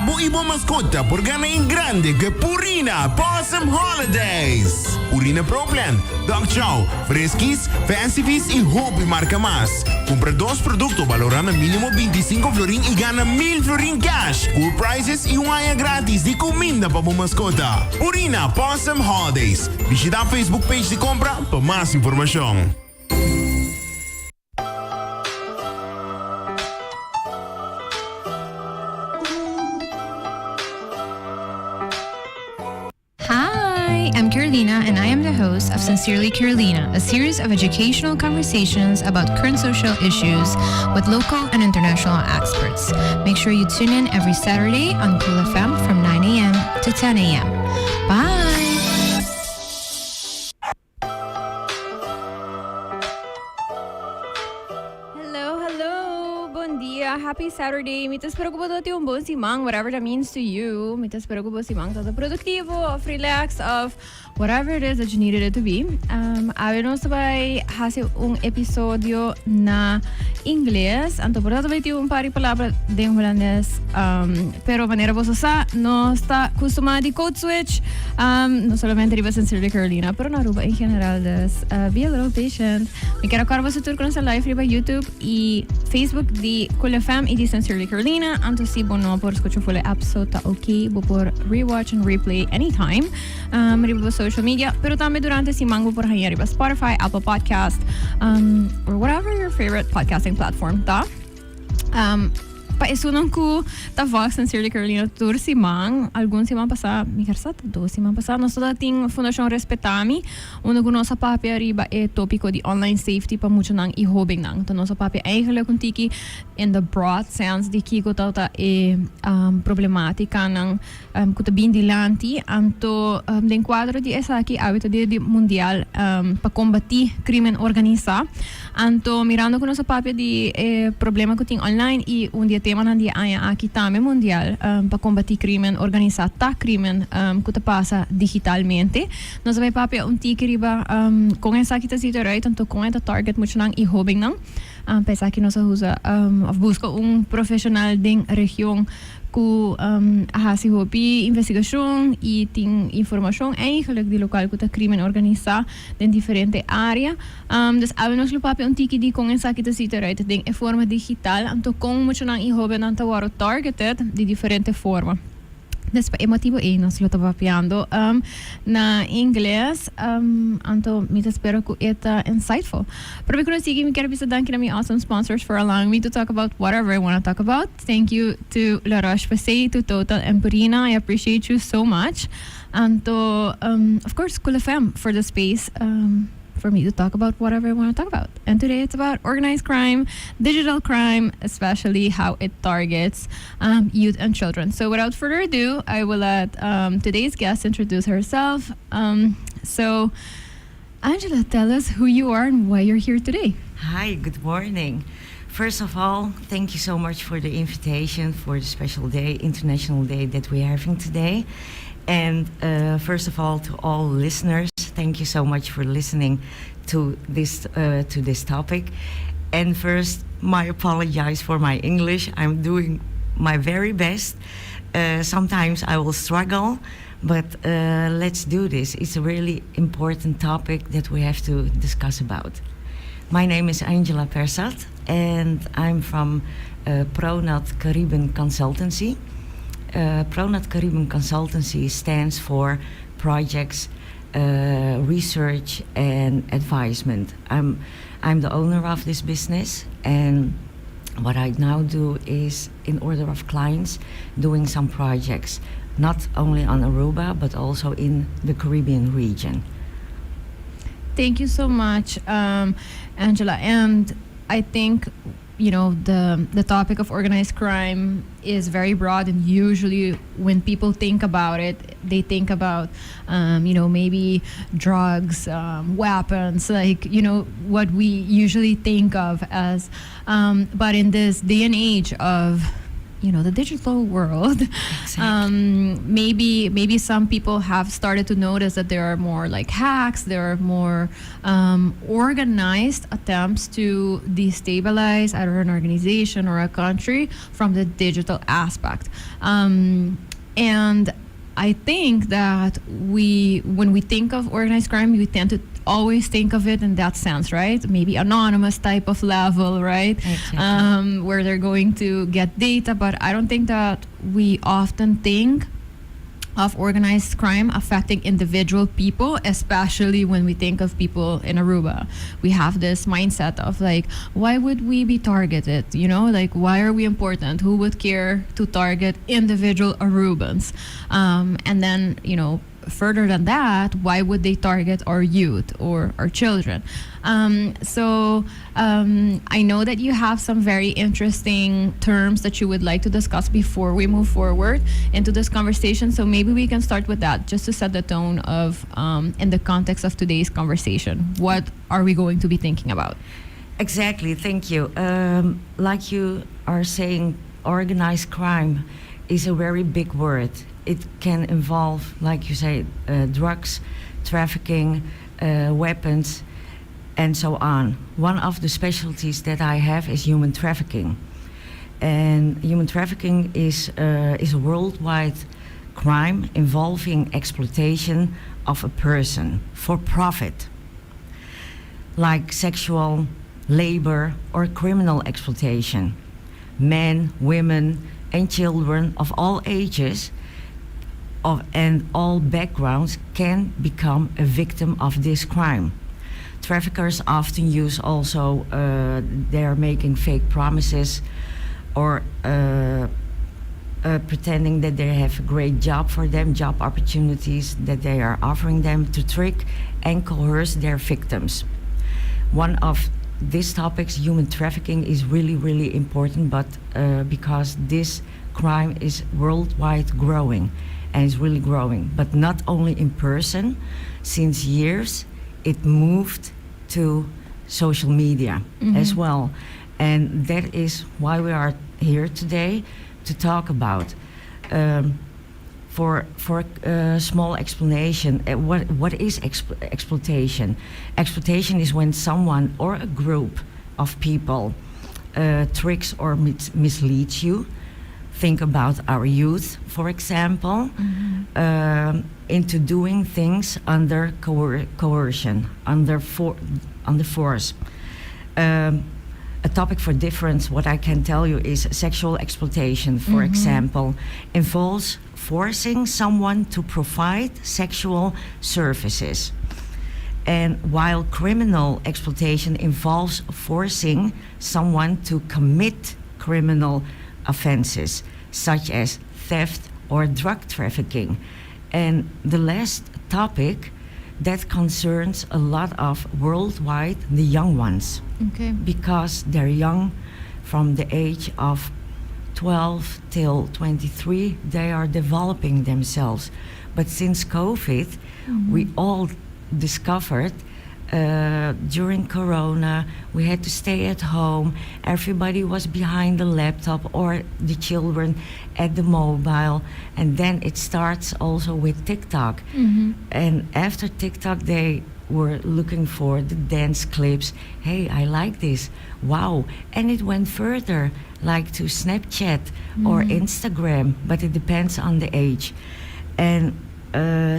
Abo ibo mascota por gana en grande que Purina Possum Holidays. Purina Pro Plan, Dog Chow, Friskies, Fancy Feast y Hopi marca más. Compra dos productos valorando mínimo 25 florín y gana 1,000 florín cash. Cool prices y un año gratis de comida para tu mascota. Purina Possum Holidays. Visita a Facebook page de compra para más información. I'm Carolina, and I am the host of Sincerely Carolina, a series of educational conversations about current social issues with local and international experts. Make sure you tune in every Saturday on Cool FM from 9 a.m. to 10 a.m. Bye! Happy Saturday. Mita espero ko po dati un buong simang, whatever that means to you. Mita espero ko po simang todo produktibo, of relax, of whatever it is that you needed it to be. Habíamos sabay hace un episodio na inglés. Anto por dato baiti un pari palabra de holandés. Pero manera po sa no está costumada di code switch. No solamente riba Sincerely Carolina, pero na ruba en general des. Be a little patient. Me quiero cargo sa tour ko sa live riba YouTube y Facebook di Cool FM e di Sincerely Carolina. Anto si bono por escucho full episode ta okay, bo por rewatch and replay anytime. Riba social media, pero también durante si mango por hanya riba Spotify, Apple Podcast, or whatever your favorite podcasting platform ta. Paisunan ko ta Vox Sincerely Carolina tour si Mang, algun si Mang pasa, mi karsat do si Mang pasa, nosso dating Fundação Respetami, uno ko nossa papia riba e tópico di online safety pa mucho nang ihobing nang. To nossa papia eigenlijk kun tiki in the broad sense di kiko tauta e problematica nang kuta bindilanti anto den quadro di esa aqui abito di mundial pa combati crimen organizado. Anto mirando con nossa papia di problema ko ting online e un dia tema na dia aya aqui tame mundial para combater crimen organizado, crimen que passa digitalmente. Nós vai papel tiki riba com essa aqui tá situação, tanto com essa target muito nang e hobing nang. Pensa que nós usa busca profissional din região ku si hopi investigação e tem informação eigenlijk di local ku ta crimen organizado in diferente área. Dus abbiamo lo papel tiki di con essa kita situação din e forma digital anto com muito nang ihobe nang tawaro targeted di diferente forma. Despa emotivo e nós lo tava piando na inglês anto me espero que eta insightful. Pero me consigo me quero bisa danke na my awesome sponsors for allowing me to talk about whatever I want to talk about. Thank you to La Roche-Posay, to Total and Purina. I appreciate you so much. Anto of course Cool FM for the space for me to talk about whatever I want to talk about. And today it's about organized crime, digital crime, especially how it targets youth and children. So without further ado, I will let today's guest introduce herself. So Angela, tell us who you are and why you're here today. Hi, good morning. First of all, thank you so much for the invitation for the special day, International Day that we're having today. And first of all, to all listeners, thank you so much for listening to this topic. And first, my apologize for my English. I'm doing my very best. Sometimes I will struggle, but let's do this. It's a really important topic that we have to discuss about. My name is Angela Persat, and I'm from Pronat Caribbean Consultancy. Pronat Caribbean Consultancy stands for projects, research and advisement. I'm the owner of this business, and what I now do is, in order of clients, doing some projects, not only on Aruba but also in the Caribbean region. Thank you so much, Angela. And I think the topic of organized crime is very broad, and usually when people think about it, they think about maybe drugs, weapons, like what we usually think of as but in this day and age of the digital world. Exactly. Maybe some people have started to notice that there are more like hacks, there are more organized attempts to destabilize either an organization or a country from the digital aspect. And I think that when we think of organized crime, we tend to always think of it in that sense, right? Maybe anonymous type of level, right? Exactly. Where they're going to get data, but I don't think that we often think of organized crime affecting individual people, especially when we think of people in Aruba. We have this mindset of like, why would we be targeted? Like, why are we important? Who would care to target individual Arubans? And then, further than that, why would they target our youth or our children? So I know that you have some very interesting terms that you would like to discuss before we move forward into this conversation. So maybe we can start with that just to set the tone of, in the context of today's conversation. What are we going to be thinking about? Exactly, thank you. Like you are saying, organized crime is a very big word. It can involve, like you say, drugs, trafficking, weapons, and so on. One of the specialties that I have is human trafficking. And human trafficking is a worldwide crime involving exploitation of a person for profit, like sexual, labor, or criminal exploitation. Men, women, and children of all ages and all backgrounds can become a victim of this crime. Traffickers often use also, they're making fake promises or pretending that they have a great job for them, job opportunities that they are offering them to trick and coerce their victims. One of these topics, human trafficking, is really, really important, but because this crime is worldwide growing, and it's really growing, but not only in person. Since years, it moved to social media as well. And that is why we are here today to talk about. For a small explanation, what is exploitation? Exploitation is when someone or a group of people tricks or misleads you. Think about our youth, for example, into doing things under coercion, under force. A topic for difference, what I can tell you, is sexual exploitation, for example, involves forcing someone to provide sexual services. And while criminal exploitation involves forcing someone to commit criminal offenses, such as theft or drug trafficking. And the last topic that concerns a lot of worldwide the young ones. Okay. Because they're young, from the age of 12 till 23, they are developing themselves. But since COVID, we all discovered during Corona, we had to stay at home. Everybody was behind the laptop or the children at the mobile. And then it starts also with TikTok. And after TikTok, they were looking for the dance clips. Hey, I like this. Wow. And it went further, like to Snapchat or Instagram, but it depends on the age. And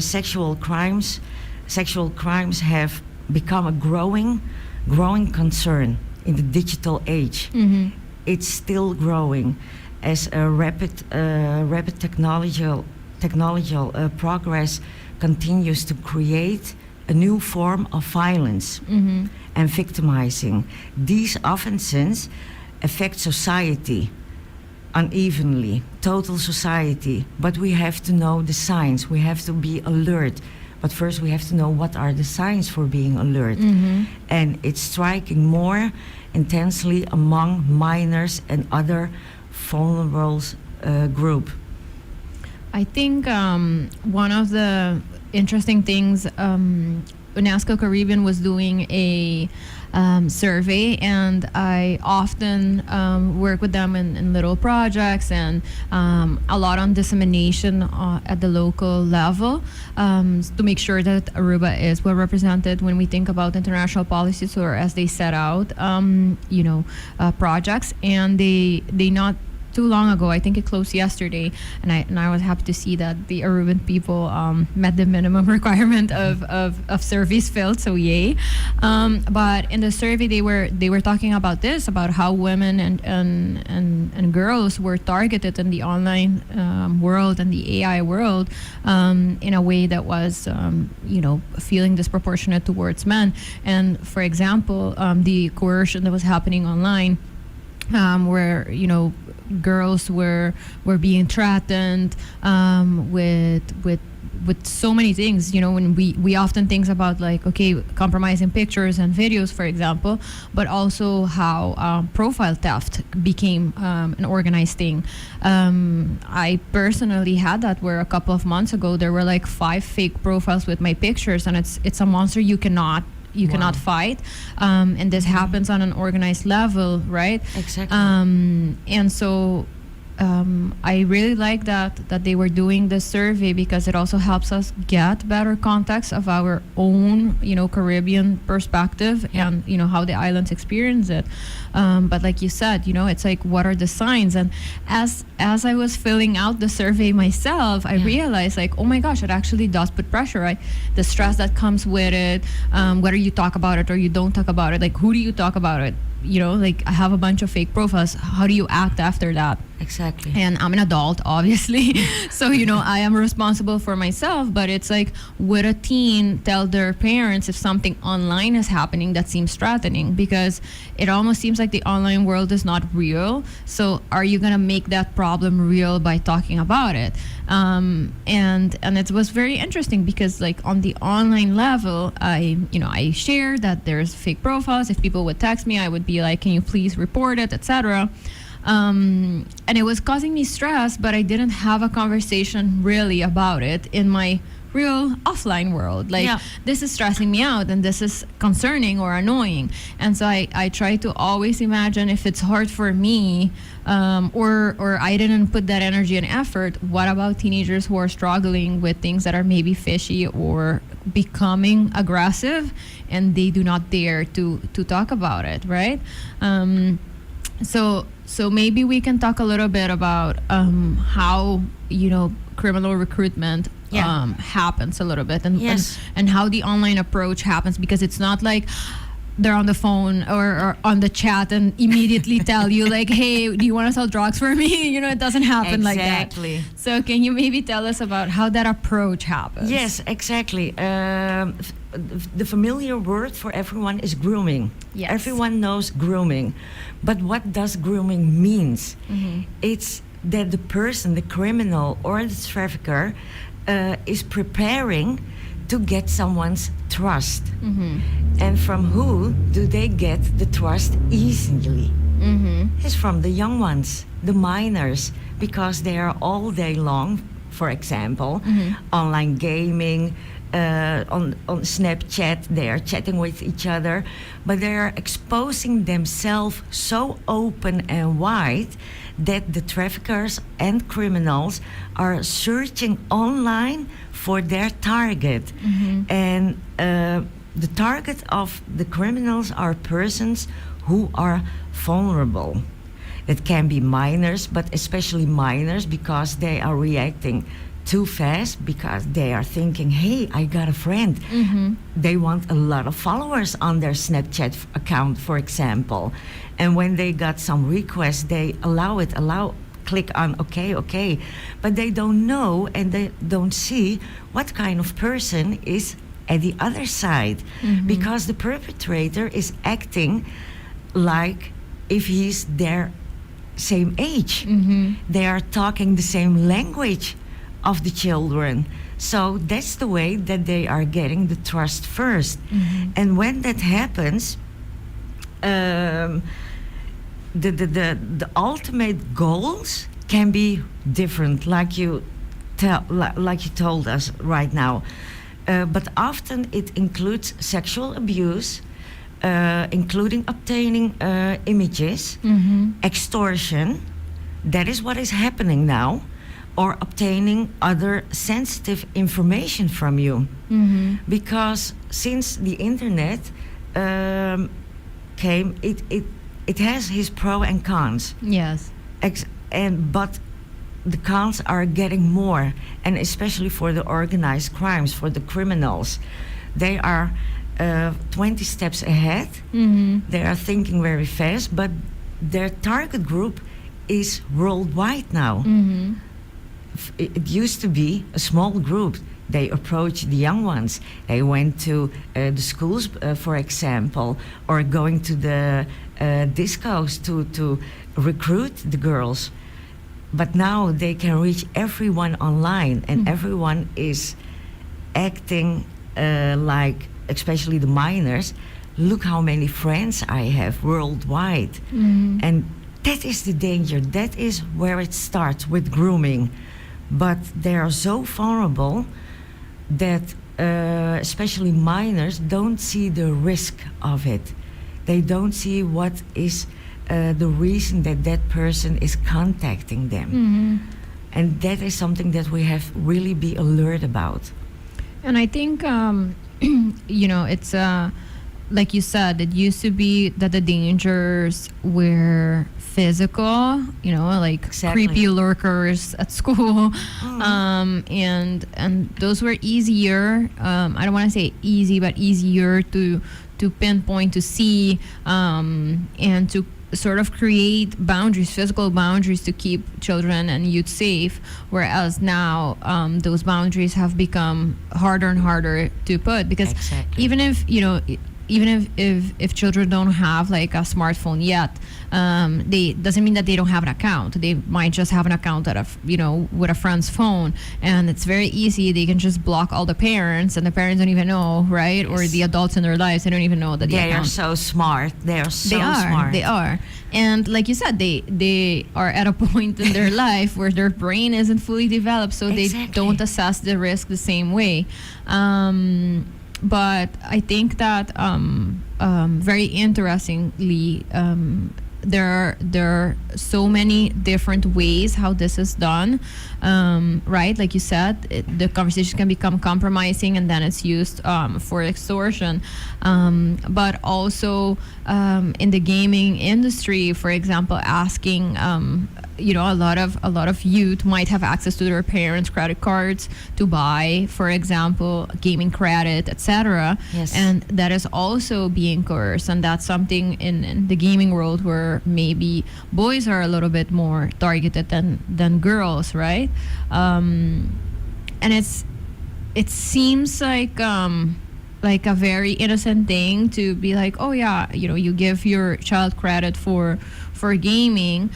sexual crimes have become a growing concern in the digital age. It's still growing as a rapid technological progress continues to create a new form of violence and victimizing. These offenses affect society unevenly, total society, but we have to know the signs, we have to be alert. But first we have to know what are the signs for being alert. And it's striking more intensely among minors and other vulnerable group. I think one of the interesting things UNESCO Caribbean was doing a survey, and I often work with them in little projects and a lot on dissemination at the local level to make sure that Aruba is well represented when we think about international policies or as they set out, projects. And they not too long ago, I think it closed yesterday, and I was happy to see that the Aruban people met the minimum requirement of surveys filled, so yay. But in the survey they were talking about this, about how women and girls were targeted in the online world and the AI world in a way that was feeling disproportionate towards men. And for example, the coercion that was happening online, where girls were being threatened with so many things. When we often think about, like, okay, compromising pictures and videos, for example, but also how profile theft became an organized thing. I personally had that, where a couple of months ago there were like 5 fake profiles with my pictures, and it's a monster you cannot fight, and this happens on an organized level, right? Exactly. And so I really like that they were doing this survey, because it also helps us get better context of our own, Caribbean perspective, and how the islands experience it. But like you said, it's like, what are the signs? And as I was filling out the survey myself, I realized, like, oh my gosh, it actually does put pressure, right? The stress that comes with it, whether you talk about it or you don't talk about it, like, who do you talk about it? Like, I have a bunch of fake profiles. How do you act after that? Exactly. And I'm an adult, obviously. So, I am responsible for myself. But it's like, would a teen tell their parents if something online is happening that seems threatening? Because it almost seems like the online world is not real. So are you going to make that problem real by talking about it? And it was very interesting, because, like, on the online level, I share that there's fake profiles. If people would text me, I would be like, can you please report it, etc. And it was causing me stress, but I didn't have a conversation really about it in my real offline world. Like, this is stressing me out, and this is concerning or annoying. And so I try to always imagine, if it's hard for me, or I didn't put that energy and effort, what about teenagers who are struggling with things that are maybe fishy or becoming aggressive, and they do not dare to talk about it, right? So maybe we can talk a little bit about how criminal recruitment happens a little bit, and how the online approach happens, because it's not like they're on the phone or on the chat and immediately tell you, like, hey, do you want to sell drugs for me? It doesn't happen like that. Exactly. So can you maybe tell us about how that approach happens? Yes, exactly. The familiar word for everyone is grooming. Yes. Everyone knows grooming. But what does grooming means? Mm-hmm. It's that the person, the criminal or the trafficker, is preparing to get someone's trust. Mm-hmm. And from who do they get the trust easily? Mm-hmm. It's from the young ones, the minors, because they are all day long, for example, online gaming, on Snapchat, they are chatting with each other, but they are exposing themselves so open and wide that the traffickers and criminals are searching online for their target. And the target of the criminals are persons who are vulnerable. It can be minors, but especially minors, because they are reacting too fast, because they are thinking, hey, I got a friend. They want a lot of followers on their Snapchat account, for example. And when they got some requests, they click on okay. But they don't know, and they don't see what kind of person is at the other side. Because the perpetrator is acting like if he's their same age. They are talking the same language of the children. So that's the way that they are getting the trust first. And when that happens, the ultimate goals can be different, like you told us right now. but often it includes sexual abuse, including obtaining images, extortion. That is what is happening now, or obtaining other sensitive information from you. Because since the internet came, it has its pro and cons. Yes. But the cons are getting more, and especially for the organized crimes, for the criminals. They are 20 steps ahead. They are thinking very fast, but their target group is worldwide now. It used to be a small group. They approached the young ones. They went to the schools, for example, or going to the discos to recruit the girls. But now they can reach everyone online, and everyone is acting like, especially the minors, look how many friends I have worldwide. And that is the danger. That is where it starts with grooming. But they are so vulnerable that especially minors don't see the risk of it. They don't see what is the reason that person is contacting them. And that is something that we have really be alert about. And I think, it's like you said, it used to be that the dangers were physical, like Exactly. creepy lurkers at school, and those were easier. I don't want to say easy, but easier to pinpoint, to see, and to sort of create boundaries, physical boundaries, to keep children and youth safe. Whereas now, those boundaries have become harder and harder to put, because Exactly. even if children don't have like a smartphone yet, they doesn't mean that they don't have an account. They might just have an account with a friend's phone, and it's very easy. They can just block all the parents, and the parents don't even know, right? Or Yes. the adults in their lives, they don't even know that the They are account. so smart. They are so smart. They are. And like you said, they are at a point in their life where their brain isn't fully developed, so they Exactly. don't assess the risk the same way. But I think that very interestingly, there are so many different ways how this is done, right? Like you said, the conversation can become compromising, and then it's used for extortion. But also in the gaming industry, for example, asking. A lot of youth might have access to their parents' credit cards to buy, for example, gaming credit, etc. Yes. And that is also being coerced, and that's something in the gaming world where maybe boys are a little bit more targeted than girls, right? And it seems like a very innocent thing to be like, oh yeah, you give your child credit for gaming,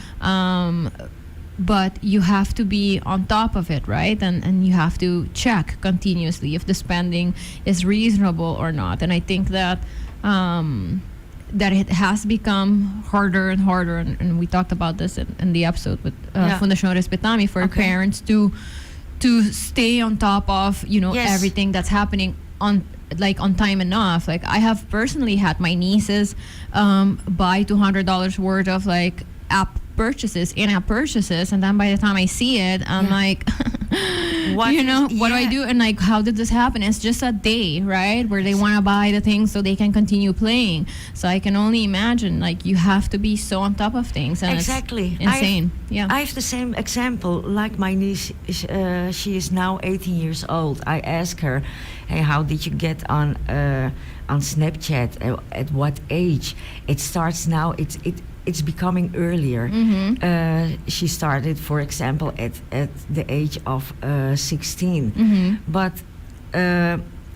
but you have to be on top of it, right? And you have to check continuously if the spending is reasonable or not. And I think that that it has become harder and harder, and we talked about this in the episode with Fundación Respetami, for Okay. parents to stay on top of Yes. everything that's happening on time enough. Like, I have personally had my nieces buy $200 worth of like in-app purchases, and then by the time I see it, I'm Yeah. like, What what do I yeah. do? And like, how did this happen? It's just a day, right, where they want to buy the things so they can continue playing. So I can only imagine, like, you have to be so on top of things, and Exactly. it's insane. I have the same example. Like my niece, she is now 18 years old. I asked her, "Hey, how did you get on Snapchat? At what age? It starts now. It's becoming earlier. She started, for example, at the age of 16, but."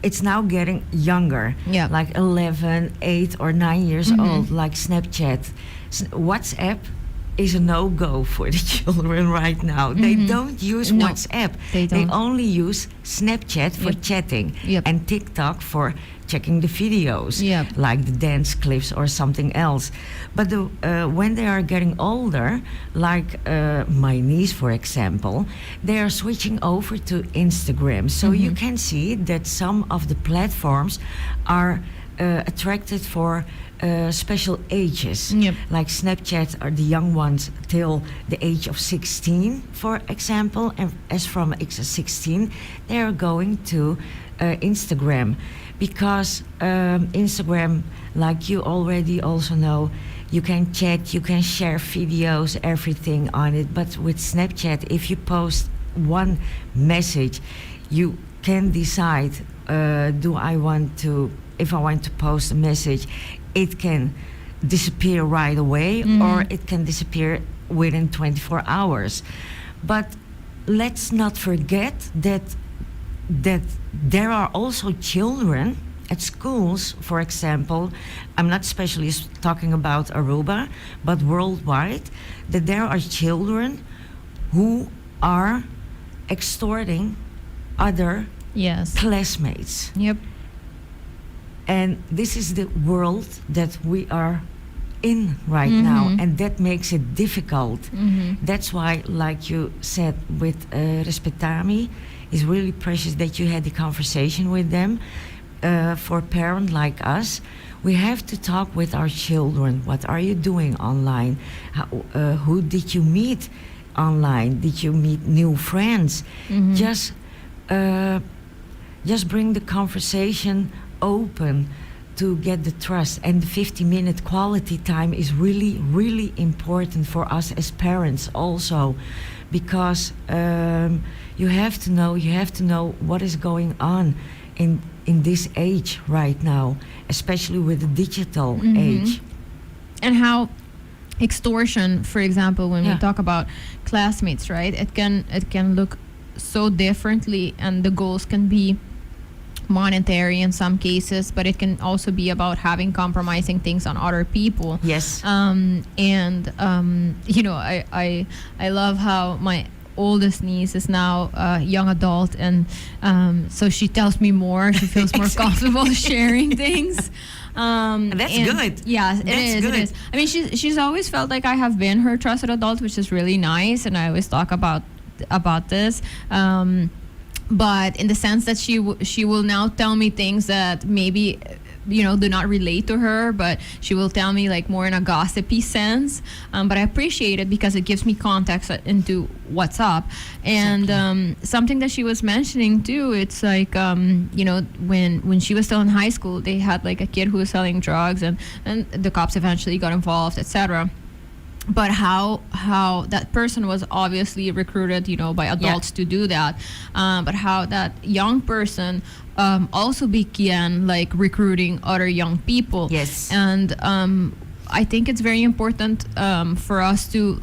It's now getting younger, Yeah. like 11, 8 or 9 years old, like Snapchat. WhatsApp is a no-go for the children right now. They don't use No, WhatsApp. they don't. only use Snapchat for Yep. chatting Yep. and TikTok for checking the videos, Yep. like the dance clips or something else. But when they are getting older, like my niece, for example, they are switching over to Instagram. So you can see that some of the platforms are attracted for special ages. Yep. Like Snapchat are the young ones till the age of 16, for example. And as from age of 16, they are going to Instagram. Because Instagram, like you already also know, you can chat, you can share videos, everything on it. But with Snapchat, if you post one message, you can decide, if I want to post a message, it can disappear right away or it can disappear within 24 hours. But let's not forget that there are also children at schools, for example. I'm not especially talking about Aruba, but worldwide, that there are children who are extorting other Yes. classmates. Yep. And this is the world that we are in right now, and that makes it difficult. That's why, like you said with Respetami, it's really precious that you had the conversation with them. For a parent like us, we have to talk with our children. What are you doing online? Who did you meet online? Did you meet new friends? Just bring the conversation open to get the trust. And the 50-minute quality time is really, really important for us as parents also, because you have to know what is going on in this age right now, especially with the digital age. And how extortion, for example, when we Yeah. talk about classmates, right? It can look so differently, and the goals can be monetary in some cases, but it can also be about having compromising things on other people. Yes. I love how my oldest niece is now a young adult, and so she tells me more. She feels more comfortable sharing things. That's good. Yeah, it That's is. good. It is. I mean, she's always felt like I have been her trusted adult, which is really nice, and I always talk about this. But in the sense that she will now tell me things that maybe do not relate to her, but she will tell me like more in a gossipy sense. But I appreciate it because it gives me context into what's up. And something that she was mentioning too, it's like when she was still in high school, they had like a kid who was selling drugs, and the cops eventually got involved, etc. But how that person was obviously recruited, by adults to do that. But how that young person also began like recruiting other young people. Yes. And I think it's very important for us to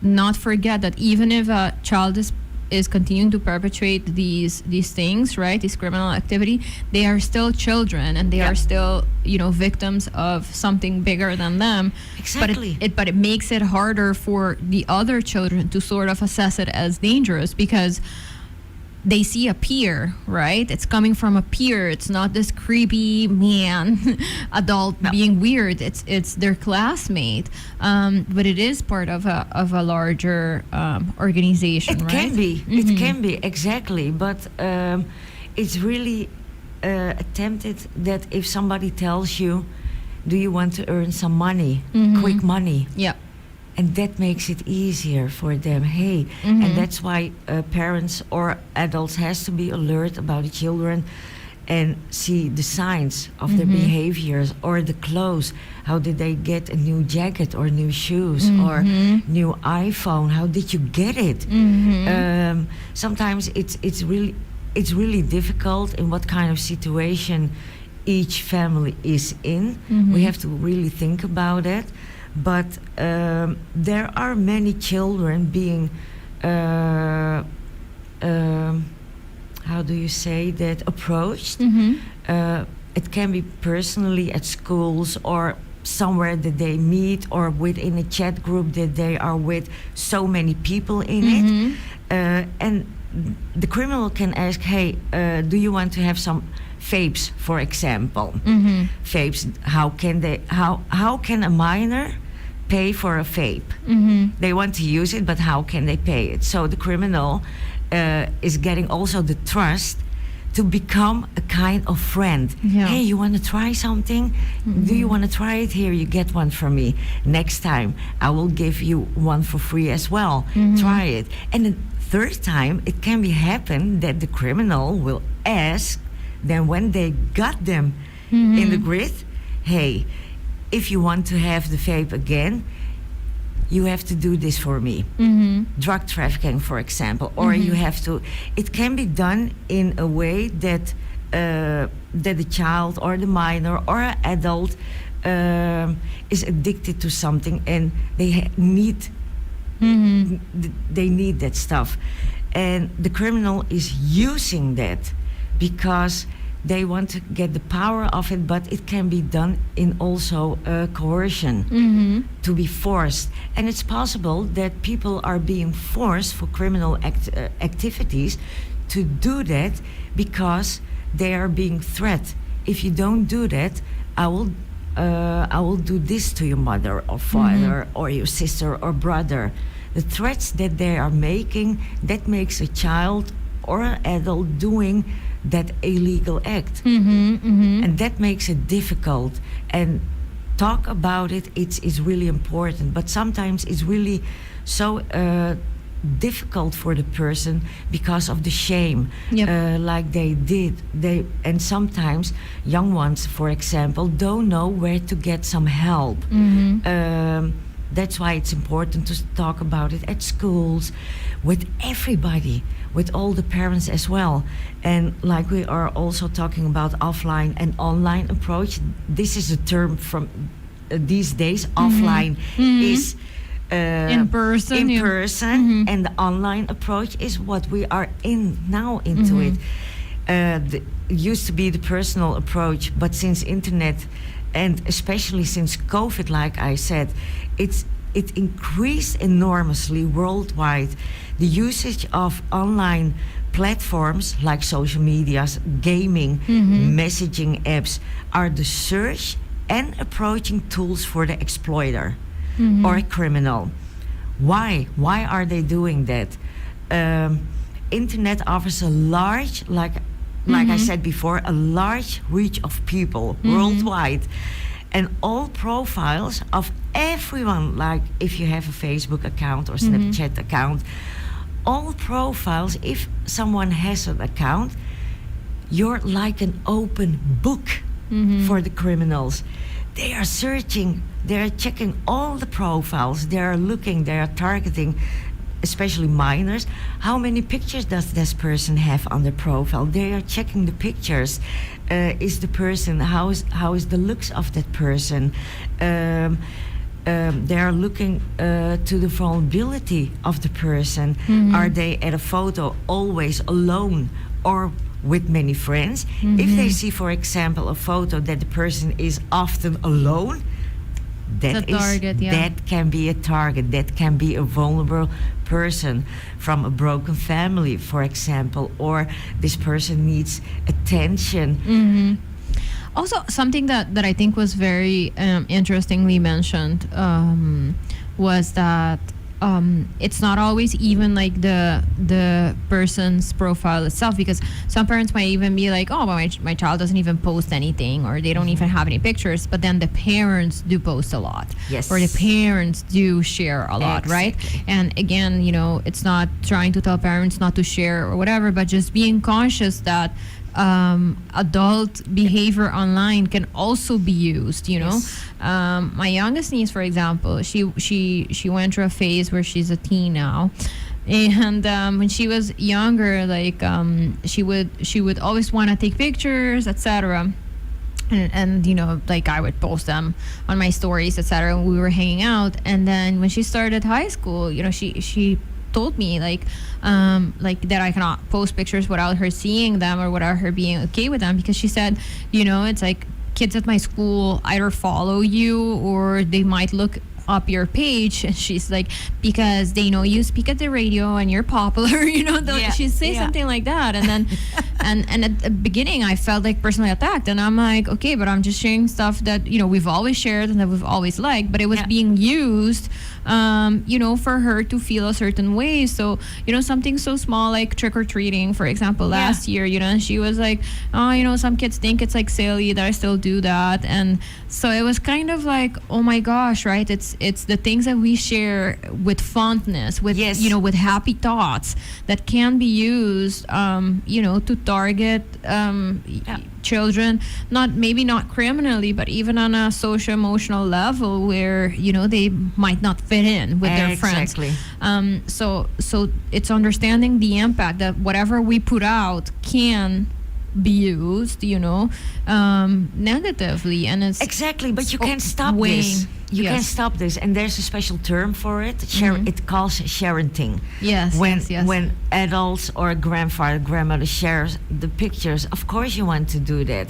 not forget that even if a child is continuing to perpetrate these things, right, this criminal activity, they are still children, and they are still victims of something bigger than them. Exactly. But it makes it harder for the other children to sort of assess it as dangerous, because they see a peer, right? It's coming from a peer. It's not this creepy man adult being weird. It's their classmate, but it is part of a larger organization, It right? can be. It can be, exactly. But it's really attempted that if somebody tells you, do you want to earn some money, quick money? Yeah. And that makes it easier for them. Hey, and that's why parents or adults has to be alert about the children and see the signs of their behaviors or the clothes. How did they get a new jacket or new shoes or new iPhone? How did you get it? Sometimes it's really difficult in what kind of situation each family is in. We have to really think about it. But there are many children being, how do you say that, approached. It can be personally at schools or somewhere that they meet, or within a chat group that they are with so many people in it. And the criminal can ask, hey, do you want to have some vapes, for example? Vapes, how can a minor pay for a vape? They want to use it, but how can they pay it? So the criminal is getting also the trust to become a kind of friend. Yeah. Hey, you want to try something? Do you want to try it? Here, you get one from me. Next time, I will give you one for free as well. Try it. And the third time, it can be happen that the criminal will ask them when they got them in the grid, hey, if you want to have the vape again, you have to do this for me. Drug trafficking, for example, or you have to. It can be done in a way that that the child or the minor or an adult is addicted to something, and they need they need that stuff, and the criminal is using that because they want to get the power of it, but it can be done in also coercion, to be forced. And it's possible that people are being forced for criminal activities to do that because they are being threatened. If you don't do that, I will do this to your mother or father or your sister or brother. The threats that they are making, that makes a child or an adult doing that illegal act, and that makes it difficult. And talk about it, it's really important, but sometimes it's really so difficult for the person because of the shame. Like they and sometimes young ones, for example, don't know where to get some help. That's why it's important to talk about it at schools, with everybody, with all the parents as well. And like we are also talking about offline and online approach, this is a term from these days. Offline is in person, and the online approach is what we are in now into it. It used to be the personal approach, but since internet, and especially since COVID, like I said, it increased enormously worldwide. The usage of online platforms like social medias, gaming, messaging apps are the search and approaching tools for the exploiter or a criminal. Why? Why are they doing that? Internet offers a large, like I said before, a large reach of people worldwide. And all profiles of everyone, like if you have a Facebook account or Snapchat account, all profiles, if someone has an account, you're like an open book for the criminals. They are searching, they are checking all the profiles, they are looking, they are targeting, especially minors. How many pictures does this person have on their profile? They are checking the pictures. Is the person, how is the looks of that person? They are looking to the vulnerability of the person. Are they at a photo always alone or with many friends? If they see, for example, a photo that the person is often alone, that can be a target. That can be a vulnerable person from a broken family, for example, or this person needs attention. Also, something that I think was very interestingly mentioned was that it's not always even like the person's profile itself, because some parents might even be like, oh, well, my child doesn't even post anything, or they don't even have any pictures, but then the parents do post a lot, or the parents do share a lot, right? And again, it's not trying to tell parents not to share or whatever, but just being conscious that adult behavior online can also be used. My youngest niece, for example, she went through a phase where she's a teen now, and when she was younger, like she would always want to take pictures, etc. And like I would post them on my stories, etc. when we were hanging out. And then when she started high school, she told me like that I cannot post pictures without her seeing them or without her being okay with them, because she said, it's like kids at my school either follow you or they might look up your page, and she's like, because they know you speak at the radio and you're popular, she'd say something like that. And then and at the beginning I felt like personally attacked, and I'm like, okay, but I'm just sharing stuff that we've always shared and that we've always liked, but it was being used for her to feel a certain way. So something so small like trick-or-treating, for example, last year, and she was like, oh, some kids think it's like silly that I still do that. And so it was kind of like, oh my gosh, right? It's the things that we share with fondness, with with happy thoughts that can be used to target children, maybe not criminally, but even on a social emotional level where they might not fit in with their friends. So it's understanding the impact that whatever we put out can be used negatively, and it's but you can't stop this. You can't stop this, and there's a special term for it. It calls sharenting. When adults or grandfather, grandmother shares the pictures, of course you want to do that,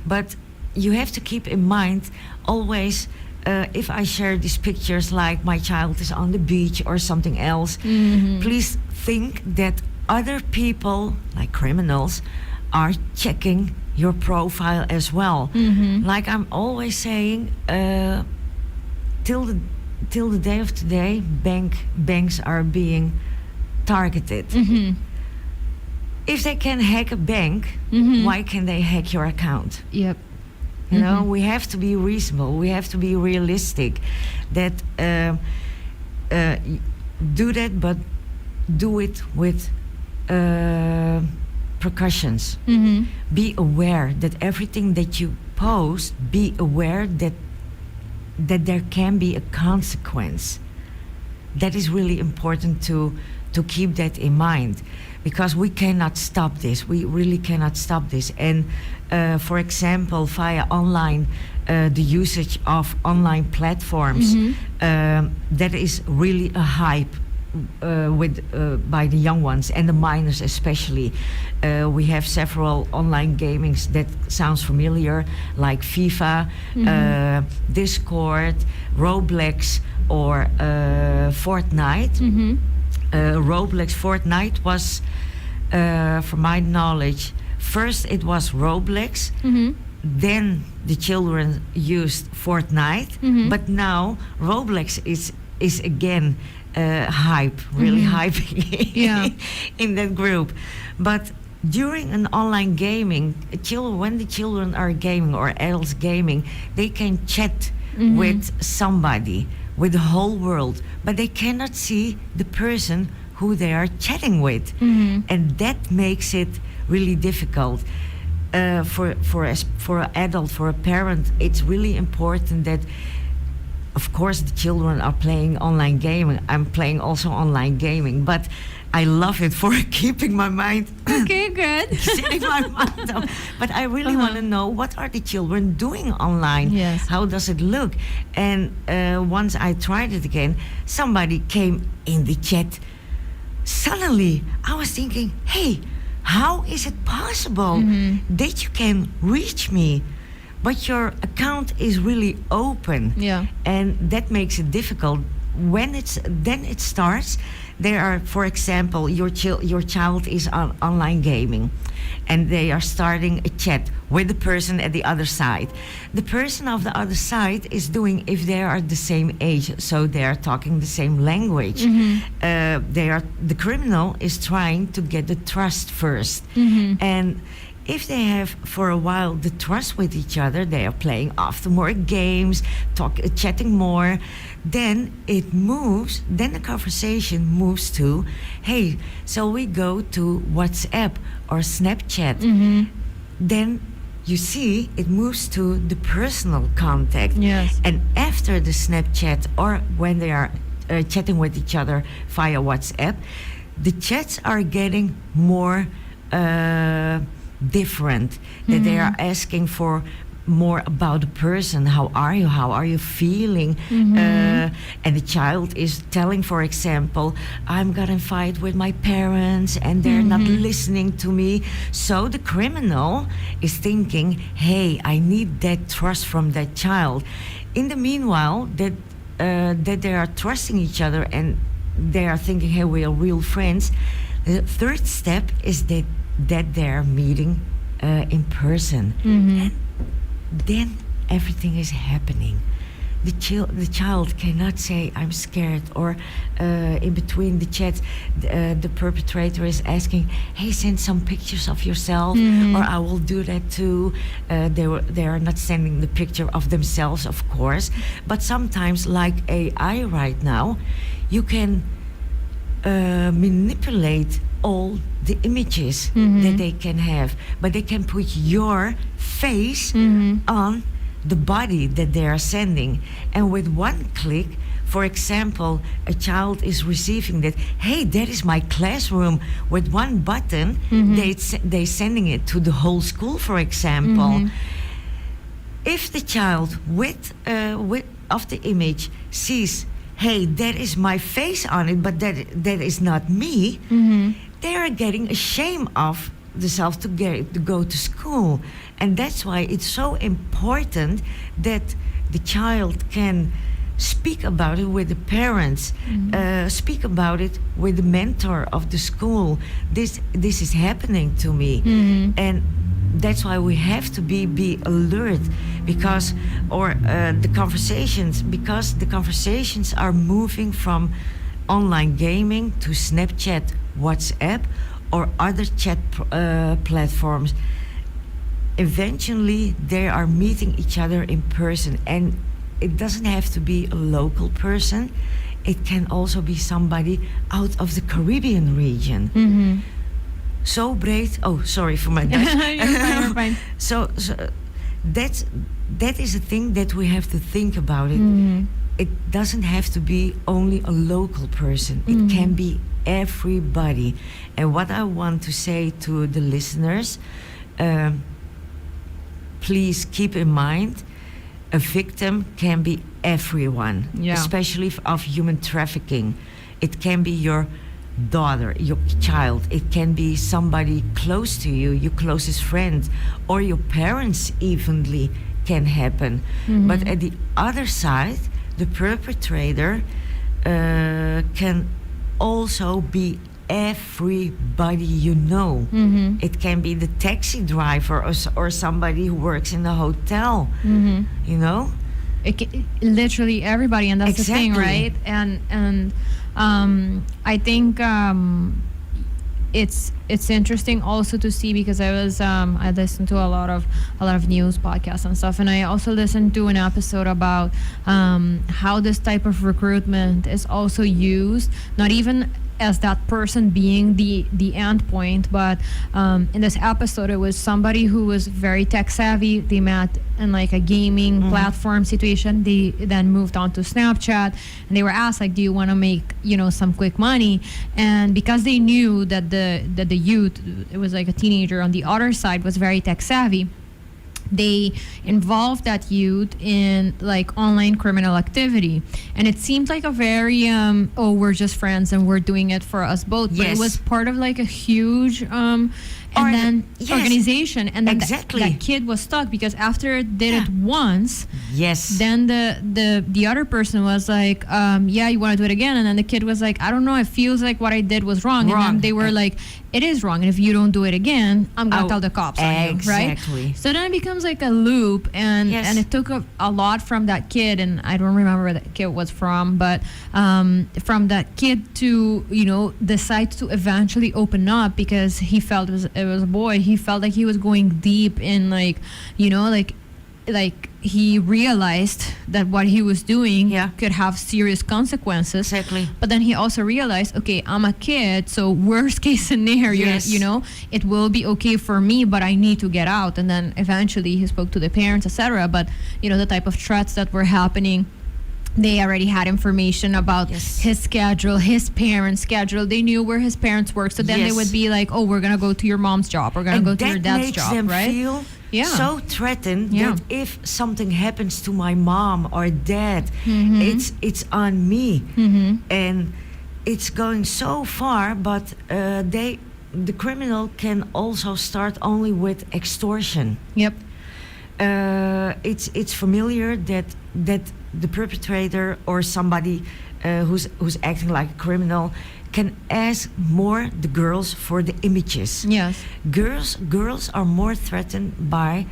but you have to keep in mind always. If I share these pictures, like my child is on the beach or something else, please think that other people, like criminals, are checking your profile as well. Like I'm always saying, till the day of today, banks are being targeted. If they can hack a bank, why can they hack your account? Yep. We have to be reasonable. We have to be realistic. That do that, but do it with precautions. Be aware that everything that you post. Be aware that there can be a consequence. That is really important to keep that in mind, because we cannot stop this. We really cannot stop this. And for example, via online, the usage of online platforms, that is really a hype by the young ones and the minors especially. We have several online gamings that sounds familiar, like FIFA, Discord, Roblox, or Fortnite. Roblox, Fortnite was, from my knowledge, first it was Roblox, then the children used Fortnite, but now Roblox is again hype, really hyping in that group. But during an online gaming, when the children are gaming or adults gaming, they can chat with somebody, with the whole world, but they cannot see the person who they are chatting with, and that makes it really difficult. For an adult, for a parent, it's really important that, of course, the children are playing online gaming. I'm playing also online gaming, but I love it for keeping my mind. Okay, good. Sitting my mind up. But I really want to know, what are the children doing online? Yes. How does it look? And once I tried it again, somebody came in the chat. Suddenly, I was thinking, hey, how is it possible that you can reach me, but your account is really open? Yeah. And that makes it difficult. When it starts, there are, for example, your child is on online gaming, and they are starting a chat with the person at the other side. The person of the other side is doing, if they are the same age, so they are talking the same language. The criminal is trying to get the trust first, and if they have for a while the trust with each other, they are playing often more games, chatting more, then it moves, then the conversation moves to, hey, so we go to WhatsApp or Snapchat. Then you see it moves to the personal contact. Yes. And after the Snapchat, or when they are chatting with each other via WhatsApp, the chats are getting more different. That they are asking for more about the person. How are you? How are you feeling? And the child is telling, for example, I'm got in fight with my parents and they're not listening to me. So the criminal is thinking, hey, I need that trust from that child. In the meanwhile, that they are trusting each other and they are thinking, hey, we are real friends. The third step is that they're meeting in person. And then everything is happening. The child cannot say, I'm scared, or in between the chats, the perpetrator is asking, hey, send some pictures of yourself, or I will do that too. They are not sending the picture of themselves, of course, but sometimes, like AI right now, you can manipulate all the images that they can have, but they can put your face on the body that they are sending. And with one click, for example, a child is receiving that, hey, that is my classroom. With one button, they sending it to the whole school, for example. If the child with of the image sees, hey, that is my face on it, but that is not me, they are getting ashamed of themselves to go to school. And that's why it's so important that the child can speak about it with the parents, speak about it with the mentor of the school. This is happening to me. And that's why we have to be alert, because the conversations are moving from online gaming to Snapchat, WhatsApp, or other chat platforms. Eventually, they are meeting each other in person, and it doesn't have to be a local person. It can also be somebody out of the Caribbean region. So breed. Oh, sorry for my Dutch. You're fine. So that is a thing that we have to think about it. It doesn't have to be only a local person. It can be everybody. And what I want to say to the listeners, please keep in mind, a victim can be everyone, especially of human trafficking. It can be your daughter, your child. It can be somebody close to you, your closest friend, or your parents evenly can happen. But at the other side, the perpetrator can also be everybody you know. It can be the taxi driver or somebody who works in a hotel, you know? Literally everybody, and that's the thing, right? And I think it's interesting also to see, because I listened to a lot of news podcasts and stuff, and I also listened to an episode about how this type of recruitment is also used, not even as that person being the end point, but in this episode it was somebody who was very tech savvy. They met in like a gaming platform situation. They then moved on to Snapchat, and they were asked, like, do you want to make some quick money? And because they knew that the youth, it was like a teenager on the other side, was very tech savvy, they involved that youth in like online criminal activity. And it seemed like a very we're just friends and we're doing it for us both, but it was part of like a huge organization. And then that kid was stuck, because after it did it once, then the other person was like, you want to do it again? And then the kid was like, I don't know, it feels like what I did was wrong. And then they were like, it is wrong, and if you don't do it again, I'm gonna tell the cops on you, right? So then it becomes like a loop, and it took a lot from that kid, and I don't remember where that kid was from, but from that kid to decide to eventually open up, because he felt it was a boy. He felt like he was going deep in like he realized that what he was doing could have serious consequences. But then he also realized, okay, I'm a kid, so worst case scenario, it will be okay for me, but I need to get out. And then eventually he spoke to the parents, etc. But the type of threats that were happening, they already had information about his schedule, his parents' schedule. They knew where his parents worked. So then they would be like, oh, we're going to go to your mom's job. We're going to go to your dad's job, right? Yeah. So threatened Yeah. that if something happens to my mom or dad, it's on me, and it's going so far. But the criminal can also start only with extortion. Yep. It's familiar that the perpetrator or somebody who's acting like a criminal can ask more the girls for the images. Yes. Girls are more threatened by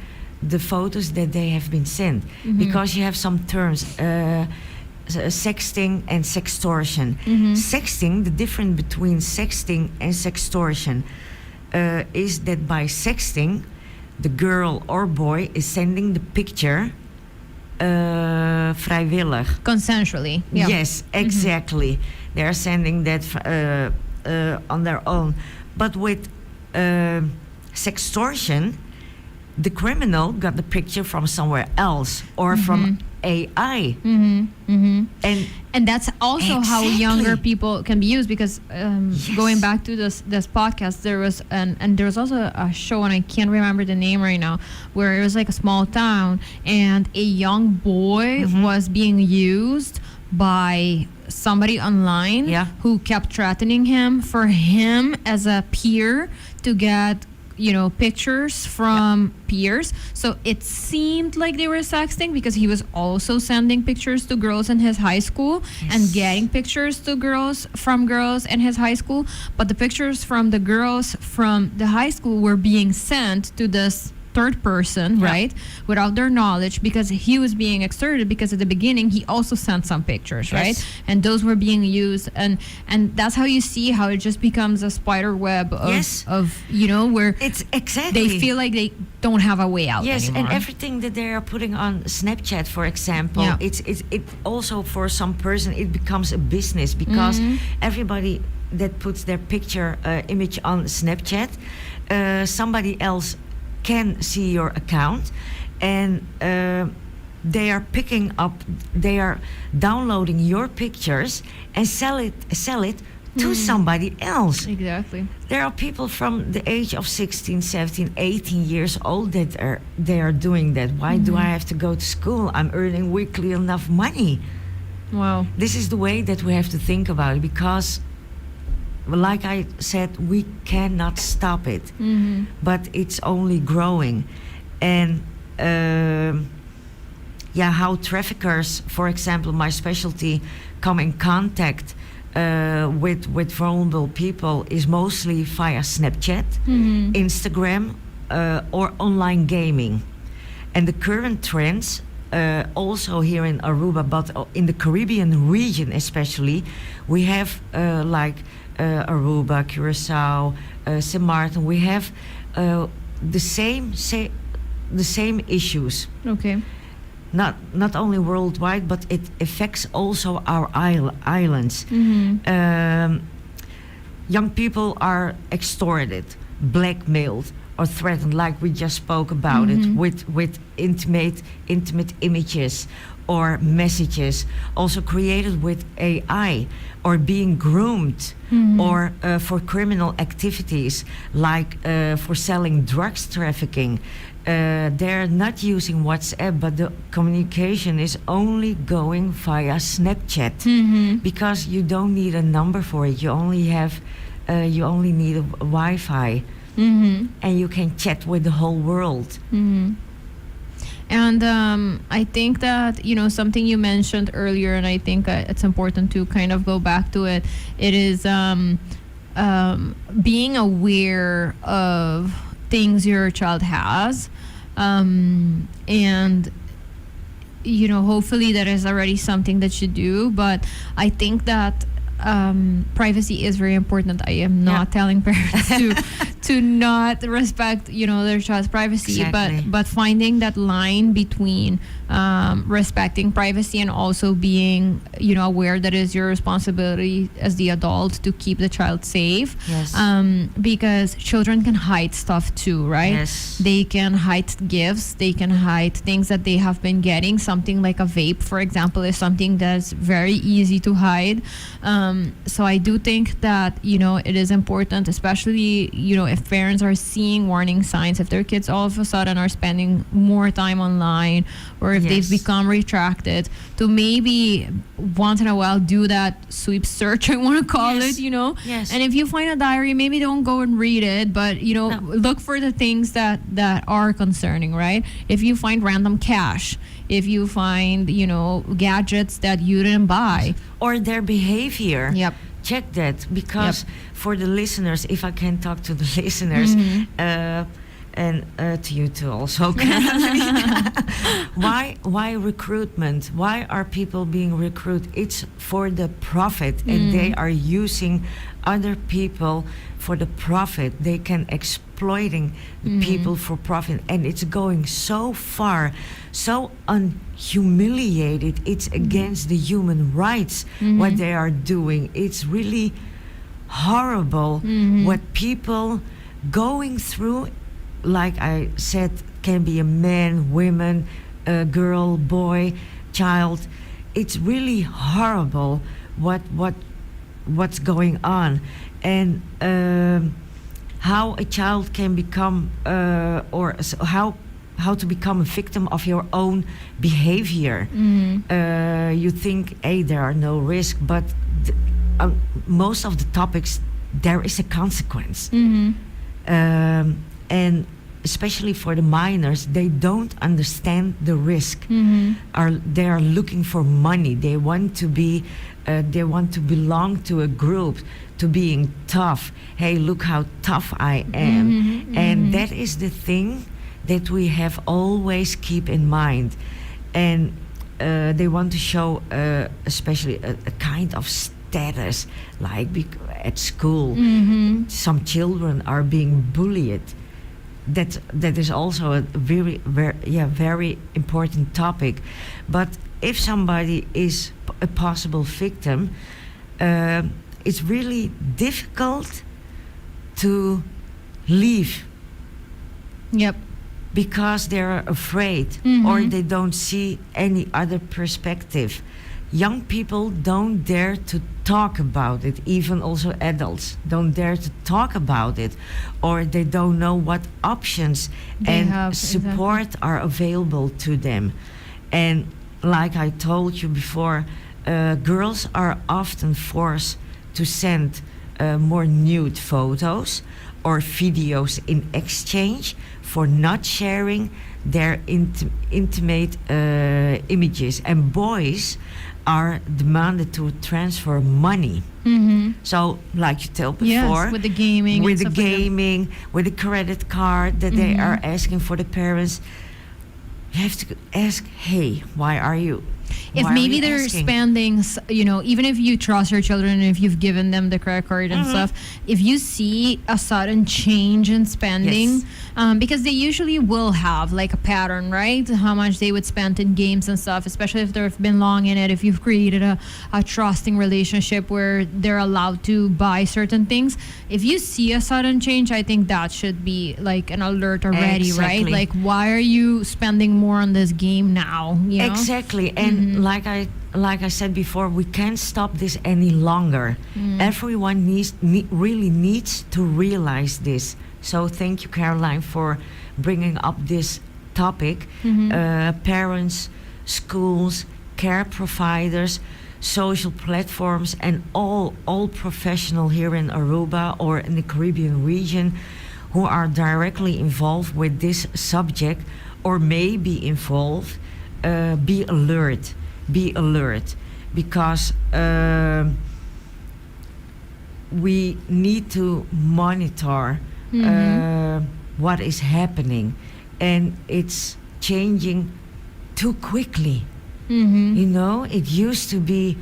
the photos that they have been sent, because you have some terms, sexting and sextortion. Sexting, the difference between sexting and sextortion is that by sexting, the girl or boy is sending the picture vrijwillig. Consensually. Yeah. Yes, exactly. They are sending that on their own. But with sextortion, the criminal got the picture from somewhere else or from AI. And that's also how younger people can be used, because going back to this podcast, there was there was also a show, and I can't remember the name right now, where it was like a small town and a young boy was being used by somebody online who kept threatening him for him as a peer to get pictures from peers. So it seemed like they were sexting, because he was also sending pictures to girls in his high school and getting pictures to from girls in his high school. But the pictures from the girls from the high school were being sent to this third person, right, without their knowledge, because he was being extorted, because at the beginning he also sent some pictures, right, and those were being used, and that's how you see how it just becomes a spider web of where it's exactly they feel like they don't have a way out anymore. And everything that they are putting on Snapchat, for example, it also, for some person, it becomes a business, because everybody that puts their picture image on Snapchat, somebody else can see your account, and they are downloading your pictures and sell it to somebody else. Exactly. There are people from the age of 16, 17, 18 years old that they are doing that. Why do I have to go to school? I'm earning weekly enough money. Wow. This is the way that we have to think about it, because like I said, we cannot stop it, but it's only growing. And how traffickers, for example, my specialty, come in contact with vulnerable people is mostly via Snapchat, Instagram, or online gaming. And the current trends, also here in Aruba, but in the Caribbean region especially, we have Aruba, Curacao, St. Martin. We have the same issues. Okay. Not only worldwide, but it affects also our islands. Young people are extorted, blackmailed, or threatened, like we just spoke about it, with intimate images or messages, also created with AI, or being groomed, or for criminal activities, like for selling drugs trafficking. They're not using WhatsApp, but the communication is only going via Snapchat, because you don't need a number for it. You only need a Wi-Fi, and you can chat with the whole world. And I think that, something you mentioned earlier, and I think it's important to kind of go back to it. It is being aware of things your child has. And, hopefully that is already something that you do. But I think that privacy is very important. I am not telling parents to not respect, their child's privacy, exactly. but finding that line between respecting privacy and also being, aware that it is your responsibility as the adult to keep the child safe. Yes. Because children can hide stuff too, right? Yes. They can hide gifts. They can hide things that they have been getting. Something like a vape, for example, is something that's very easy to hide. So I do think that, it is important, especially, if parents are seeing warning signs, if their kids all of a sudden are spending more time online, or if they've Yes. become retracted, to maybe once in a while do that sweep search, I want to call Yes. it, you know. Yes. And if you find a diary, maybe don't go and read it, but you know, No. look for the things that are concerning, right? If you find random cash, if you find, you know, gadgets that you didn't buy. Or their behavior. Yep. Check that, because for the listeners, if I can talk to the listeners, and to you too also, why recruitment? Why are people being recruited? It's for the profit, and they are using other people for the profit. They can exploiting the people for profit, and it's going so far, so unhumiliated. It's against the human rights what they are doing. It's really horrible what people going through. Like I said, can be a man, woman, a girl, boy, child. It's really horrible what's going on, and how a child can become how to become a victim of your own behavior. You think, hey, there are no risk, but most of the topics there is a consequence. And especially for the minors, they don't understand the risk. They are looking for money. They want to be, they want to belong to a group, to being tough. Hey, look how tough I am. And that is the thing that we have always keep in mind. And they want to show, especially a kind of status, like at school. Some children are being bullied. That is also a very important topic. But if somebody is a possible victim, it's really difficult to leave. Yep. Because they're afraid or they don't see any other perspective. Young people don't dare to talk about it, even also adults don't dare to talk about it, or they don't know what options and support are available to them. And like I told you before, girls are often forced to send more nude photos or videos in exchange for not sharing their intimate images, and boys are demanded to transfer money. So, like you told before, with the gaming, with the and stuff like that. gaming, with the credit card that they are asking for the parents, you have to ask, hey, why are you? If why are maybe you they're asking? spending, you know, even if you trust your children and if you've given them the credit card and stuff, if you see a sudden change in spending, because they usually will have like a pattern, right? How much they would spend in games and stuff, especially if they've been long in it, if you've created a trusting relationship where they're allowed to buy certain things. If you see a sudden change, I think that should be like an alert already, right? Exactly. Like, why are you spending more on this game now? You know? Exactly, and like I said before, we can't stop this any longer. Everyone really needs to realize this. So thank you, Caroline, for bringing up this topic. Parents, schools, care providers, social platforms, and all professional here in Aruba or in the Caribbean region who are directly involved with this subject or may be involved, be alert, because we need to monitor what is happening, and it's changing too quickly. You know, it used to be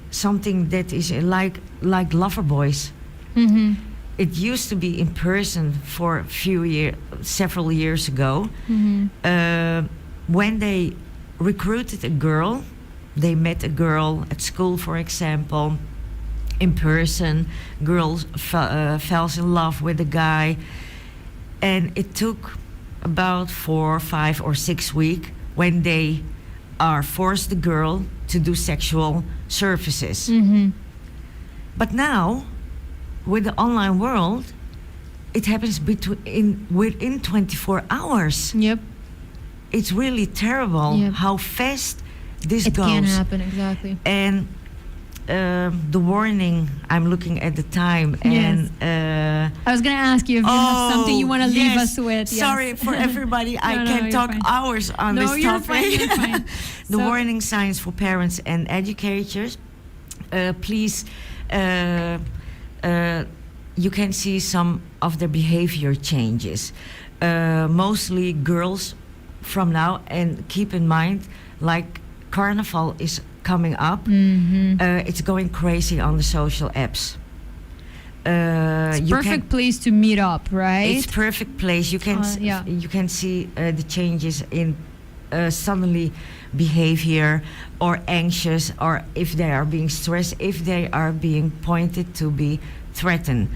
something that is like lover boys. It used to be in person for several years ago. When they recruited a girl, they met a girl at school, for example, in person. Girl fell in love with a guy, and it took about 4, 5, or 6 weeks when they are forced the girl to do sexual services. But now, with the online world, it happens within 24 hours. Yep. It's really terrible Yep. how fast this It goes. can happen, exactly. And the warning, I'm looking at the time, and I was going to ask you if you have something you want to leave yes. us with. Yes. Sorry for everybody. I No, can you're talk fine. hours on this you're topic. fine, you're fine. The So- warning signs for parents and educators. Please, you can see some of the behavior changes. Mostly girls from now, and keep in mind, like Carnival is coming up. It's going crazy on the social apps. You Perfect place to meet up, right? It's perfect place. You can yeah. you can see the changes in suddenly behavior, or anxious, or if they are being stressed, if they are being pointed to be threatened.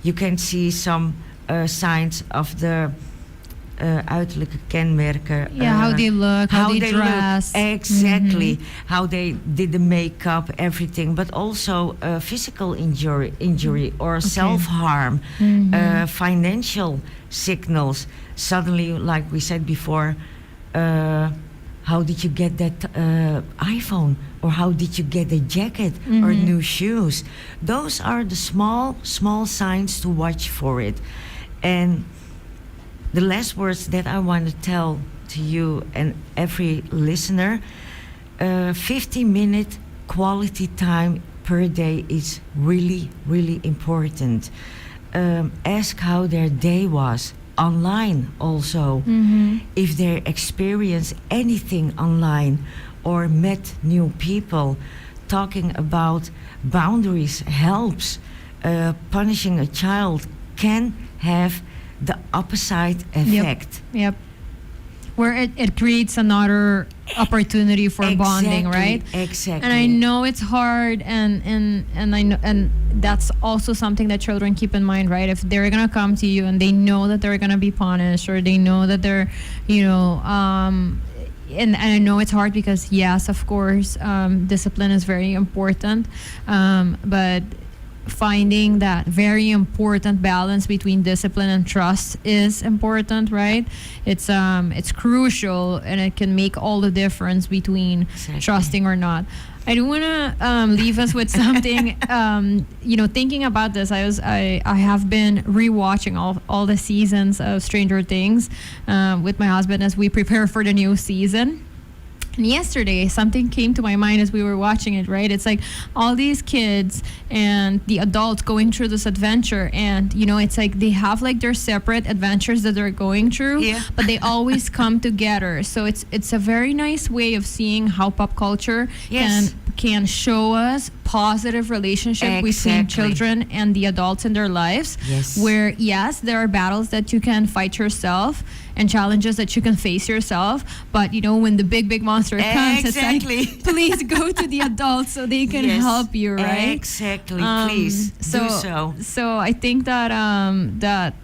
You can see some signs of the uiterlijke kenmerken. How they look, how they dress. Look. Exactly. How they did the makeup, everything. But also physical injury or self-harm, financial signals. Suddenly, like we said before, how did you get that iPhone? Or how did you get a jacket or new shoes? Those are the small signs to watch for it. And the last words that I want to tell to you and every listener, 50-minute quality time per day is really, really important. Ask how their day was online also. If they experience anything online or met new people. Talking about boundaries helps. Punishing a child can have the opposite effect. Yep. Where it creates another opportunity for bonding, right? Exactly. And I know it's hard, and I know, and that's also something that children keep in mind, right? If they're gonna come to you and they know that they're gonna be punished, or they know that they're, and I know it's hard because yes, of course, discipline is very important, but finding that very important balance between discipline and trust is important, right? It's crucial, and it can make all the difference between trusting or not. I do want to leave us with something. Thinking about this, I have been rewatching all the seasons of Stranger Things with my husband as we prepare for the new season. And yesterday, something came to my mind as we were watching it, right? It's like all these kids and the adults going through this adventure, and, it's like they have like their separate adventures that they're going through, but they always come together. So it's a very nice way of seeing how pop culture can show us positive relationship between children and the adults in their lives, where yes, there are battles that you can fight yourself and challenges that you can face yourself, but when the big monster comes, it's like, please go to the adults so they can help you, right? Exactly. Please do so. So I think that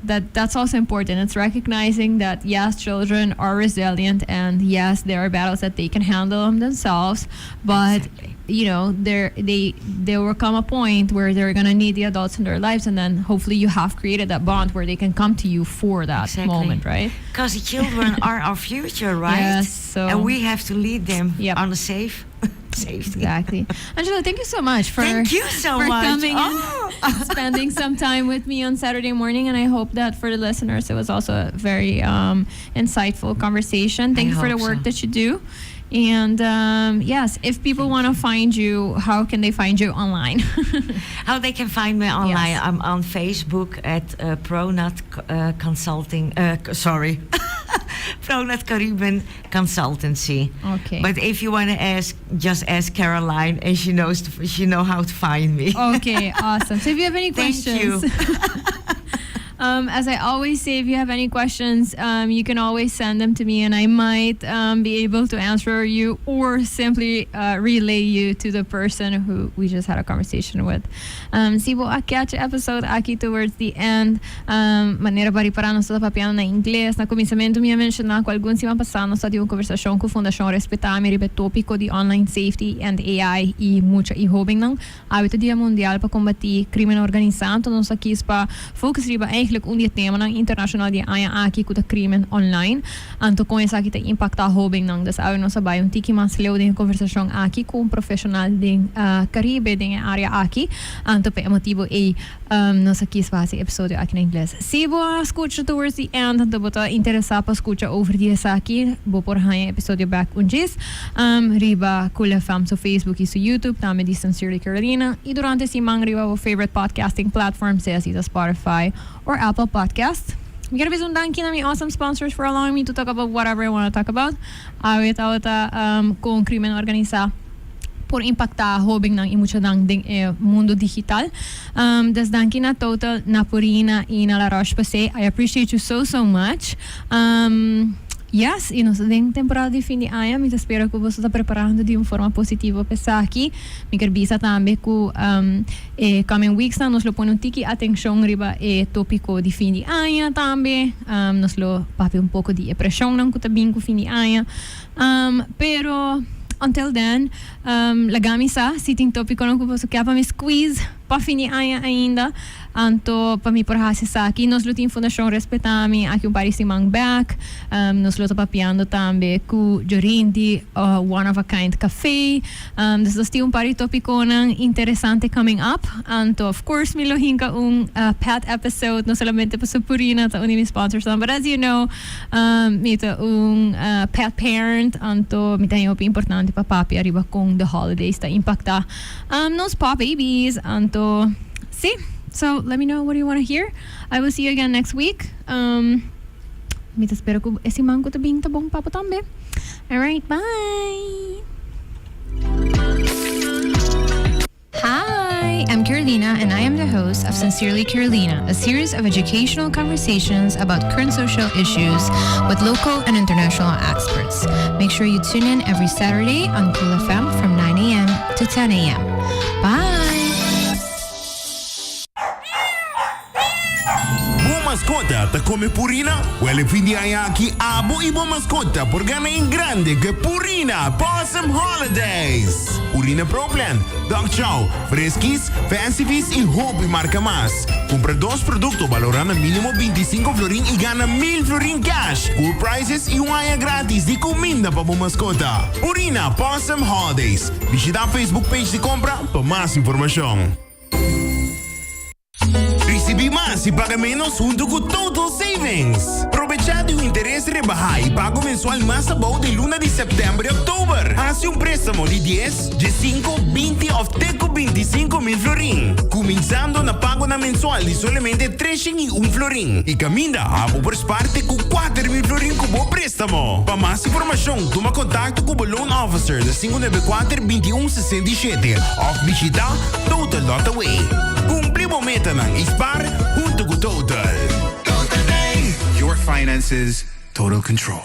that's also important. It's recognizing that yes, children are resilient, and yes, there are battles that they can handle themselves, but there will come a point where they're gonna need the adults in their lives, and then hopefully you have created that bond where they can come to you for that moment, right? Because the children are our future, right? Yes. So and we have to lead them on a safety. Exactly. Angela, thank you so much for coming and spending some time with me on Saturday morning, and I hope that for the listeners it was also a very insightful conversation. Thank you for the work that you do. And yes, if people want to find you, how can they find you online? How they can find me online? I'm on Facebook at Pronat Consulting. Pronat Caribbean Consultancy. Okay. But if you want to just ask Caroline, and she knows how to find me. Okay, awesome. So if you have any questions. Thank you. As I always say, if you have any questions, you can always send them to me and I might be able to answer you or simply relay you to the person who we just had a conversation with. Sibo, catch episode aqui towards the end. Maneira para reparar, nós estamos papiando na inglês. Na começamento, me mencionar que alguns semana passada nós tivemos uma conversação com a Fundação Respetami sobre o tópico de online safety and AI e muita e-hobbying não. Hábito Dia Mundial para combater crime organizado. Nós aqui para focus riba eigenlijk um dia tema ng international dia aya aqui com o crime online. Anto com essa aqui tem impactar hobbying não. Das ayo nós sabay um tiki mas leu de conversação aqui com um profissional de Caribe de área aqui. Anto pe motivo nós aqui faz episódio aqui na inglês. Se você escuta towards the end, anto bota interessar para escutar over dia aqui, vou por aí episódio back unjis. Riba Kula Fam so Facebook e so YouTube, também de Sincerely Carolina. E durante esse mang riba o favorite podcasting platform, seja da Spotify or Apple Podcast. We gotta be some thank you to my awesome sponsors for allowing me to talk about whatever I want to talk about. Awit kung krimen organisa por impactar hobbying ng imucha ng mundo digital. Das danki na total na Purina e na La Roche-Posay. I appreciate you so much. Yes, e nós temos temporada de fim de ano, me espero que você está preparando de uma forma positiva para aqui. Me quero bisa também que coming weeks nós lo põe um tiki atenção riba tópico de fim de ano também. Nós lo papi um pouco de pressão não que também com fim de ano. Pero until then, lagami sa sitting tópico não que você quer para me squeeze para fim de ano ainda. Anto pa mi porhasi sa aqui nos lutin Fundação Respetami aqui parisimang back nos luta papiando tambe ku Jorindi one of a kind cafe this is still pari topico ng interessante coming up anto of course mi lohin ka pet episode no solamente pa sa Purina ta uni mi sponsors but as you know mita pet parent anto mita yung importante pa papi arriba kung the holidays ta impacta nos pa babies anto see. So let me know what you want to hear. I will see you again next week. Mita espero ko esi mango tabing tabong papatambe. All right, bye. Hi, I'm Carolina and I am the host of Sincerely Carolina, a series of educational conversations about current social issues with local and international experts. Make sure you tune in every Saturday on Cool FM from 9 a.m. to 10 a.m. Bye. Mascota ta come Purina? Well, fin di ayaki abo ibo mascota por gana in grande que Purina Possum Holidays. Purina Pro Plan, Dog Chow, Friskies, Fancy Feast y Hobby Marca Más. Compra dos productos valorando mínimo 25 florin y gana 1,000 florin cash. Cool prices y un aya gratis de comida para bu mascota. Purina Possum Holidays. Visita a Facebook page de compra para más información. Recibe mais e paga menos junto com Total Savings. Aprovechado o interesse rebaixado e pago mensual mais abaixo de luna de setembro e outubro. Hace préstamo de 10, de 5, 20 ou até 25 mil florin. Começando na pago na mensual de somente 301 florin. E caminha a por parte com 4 mil florin como préstamo. Para mais informação, toma contato com o Loan Officer da 594-2167 ou visita Total.way. Cumprimos meta ng ISPAR junto com Total. Your finances, total control.